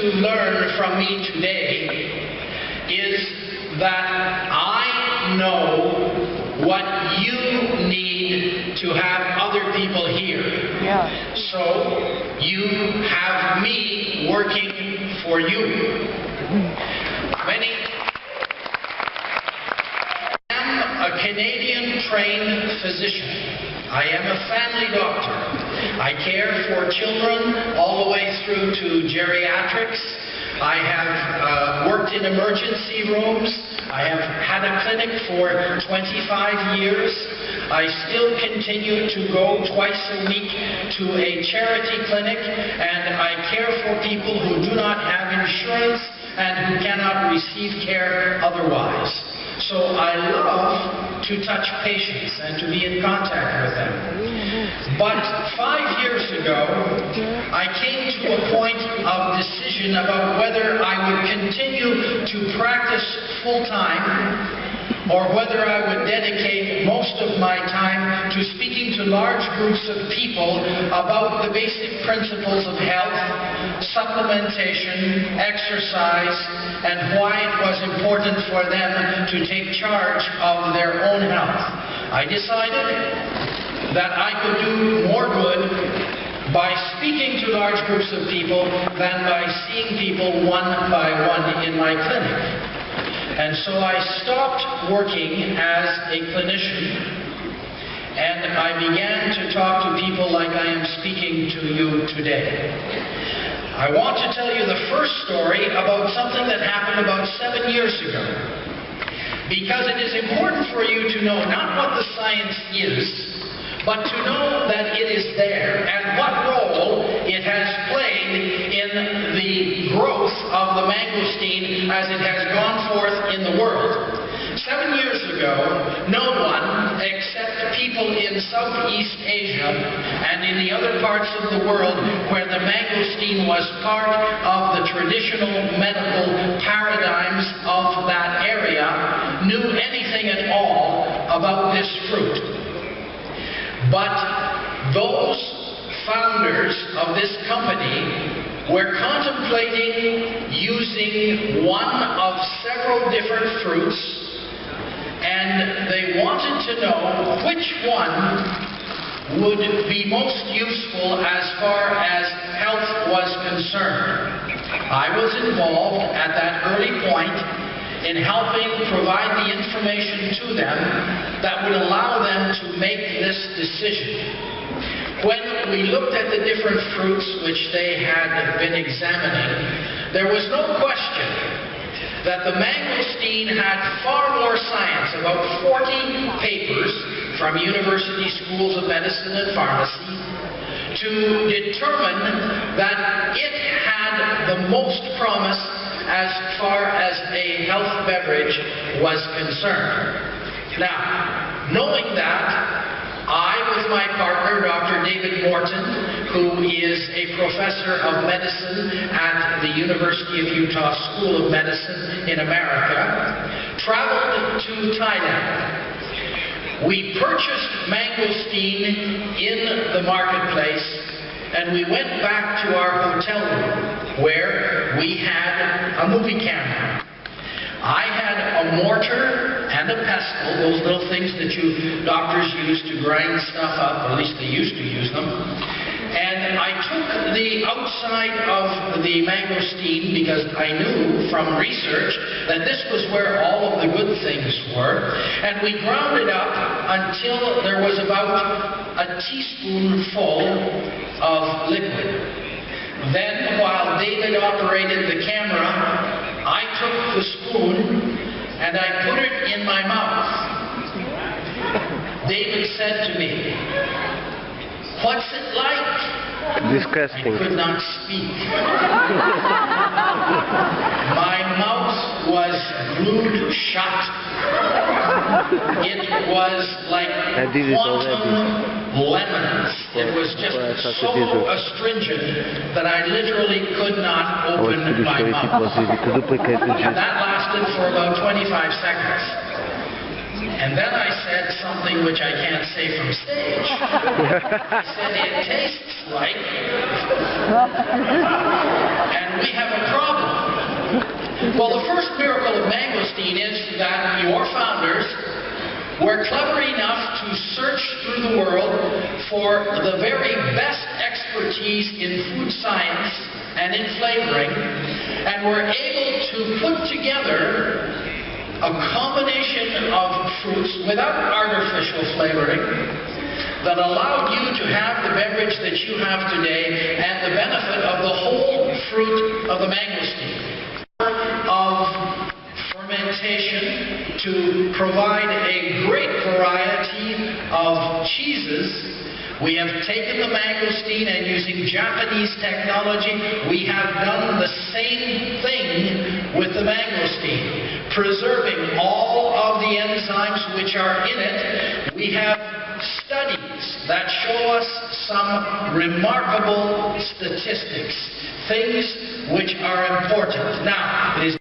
to learn from me today is that I know what you need to have other people here. Yeah. So you have me working for you. I am a Canadian-trained physician. I am a family doctor. I care for children all the way through to geriatrics. I have worked in emergency rooms. I have had a clinic for 25 years. I still continue to go twice a week to a charity clinic, and I care for people who do not have insurance and who cannot receive care otherwise. So I love to touch patients and to be in contact with them. But 5 years ago, I came to a point of decision about whether I would continue to practice full-time or whether I would dedicate most of my time to speaking to large groups of people about the basic principles of health, supplementation, exercise, and why it was important for them to take charge of their own health. I decided that I could do more good by speaking to large groups of people than by seeing people one by one in my clinic. And so I stopped working as a clinician, and I began to talk to people like I am speaking to you today. I want to tell you the first story about something that happened about 7 years ago, because it is important for you to know not what the science is, but to know that it is there and what role it has played in the growth of the mangosteen as it has gone forth in the world. 7 years ago, no one except people in Southeast Asia and in the other parts of the world where the mangosteen was part of the traditional medical paradigms of that area knew anything at all about this fruit. But those founders of this company were contemplating using one of several different fruits, and they wanted to know which one would be most useful as far as health was concerned. I was involved at that early point in helping provide the information to them that would allow them to make this decision. When we looked at the different fruits which they had been examining, there was no question that the mangosteen had far more science, about 40 papers from university schools of medicine and pharmacy, to determine that it had the most promise as far as a health beverage was concerned. Now, knowing that, I, with my partner, Dr. David Morton, who is a professor of medicine at the University of Utah School of Medicine in America, traveled to Thailand. We purchased mangosteen in the marketplace, and we went back to our hotel room where we had a movie camera. I had a mortar and a pestle, those little things that you doctors use to grind stuff up, or at least they used to use them. And I took the outside of the mangosteen because I knew from research that this was where all of the good things were. And we ground it up until there was about a teaspoonful of liquid. Then, while David operated the camera, I took the spoon and I put it in my mouth. David said to me, "What's it like?" Disgusting. I could not speak. My mouth was glued shut. It was like quantum lemons. It was just so astringent that I literally could not open my mouth. And that lasted for about 25 seconds. And then I said something which I can't say from stage. I said, "It tastes like..." And we have a first miracle of mangosteen is that your founders were clever enough to search through the world for the very best expertise in food science and in flavoring, and were able to put together a combination of fruits without artificial flavoring that allowed you to have the beverage that you have today and the benefit of the whole fruit of the mangosteen. Of fermentation to provide a great variety of cheeses. We have taken the mangosteen and using Japanese technology, we have done the same thing with the mangosteen, preserving all of the enzymes which are in it. We have studies that show us some remarkable statistics, things which are important. Now, it is